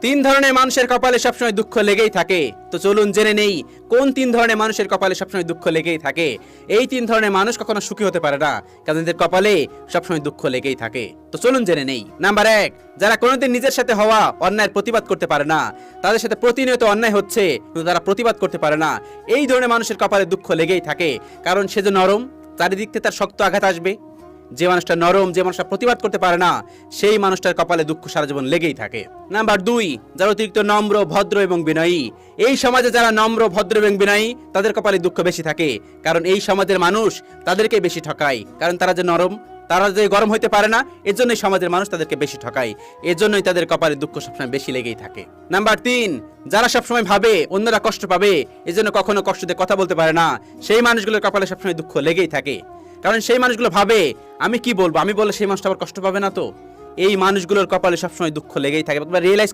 তিন ধরনের মানুষের কপালে সবসময় দুঃখ লেগেই থাকে। তো চলুন জেনে নেই কোন তিন ধরনের মানুষের কপালে সবসময় দুঃখ লেগেই থাকে। এই তিন ধরনের মানুষ কখনো সুখী হতে পারে না, কারণ এদের কপালে সবসময় দুঃখ লেগেই থাকে। তো চলুন জেনে নেই। নাম্বার 1, যারা কোনোদিন নিজের সাথে হওয়া অন্যায়ের প্রতিবাদ করতে পারে না। তাদের সাথে প্রতিনিয়ত অন্যায় হচ্ছে কিন্তু তারা প্রতিবাদ করতে পারে না। এই ধরনের মানুষের কপালে দুঃখ লেগেই থাকে, কারণ সে যে নরম, চারিদিক থেকে তার শক্ত আঘাত আসবে। যে মানুষটা নরম, যে মানুষটা প্রতিবাদ করতে পারে না, সেই মানুষটার কপালে দুঃখ সারা জীবন লেগেই থাকে। নাম্বার 2, যারা অতিরিক্ত নম্র, ভদ্র এবং বিনয়ী। এই সমাজে যারা নম্র, ভদ্র এবং বিনয়ী, তাদের কপালে দুঃখ বেশি থাকে, কারণ এই সমাজের মানুষ তাদেরকে বেশি ঠকায়। কারণ তারা যে নরম, তারা যে গরম হইতে পারে না, এজন্যই সমাজের মানুষ তাদেরকে বেশি ঠকায়। এজন্যই তাদের কপালে দুঃখ সবসময় বেশি লেগেই থাকে। নাম্বার 3, যারা সবসময় ভাবে অন্যরা কষ্ট পাবে, এজন্য কখনো কষ্ট দিয়ে কথা বলতে পারে না। সেই মানুষগুলোর কপালে সবসময় দুঃখ লেগেই থাকে, কারণ সেই মানুষগুলো ভাবে আমি কি বলবো, আমি বললে সেই মানুষটা আবার কষ্ট পাবে না। তো এই মানুষগুলোর কপালে সবসময় দুঃখ লেগেই থাকে। রিয়েলাইজ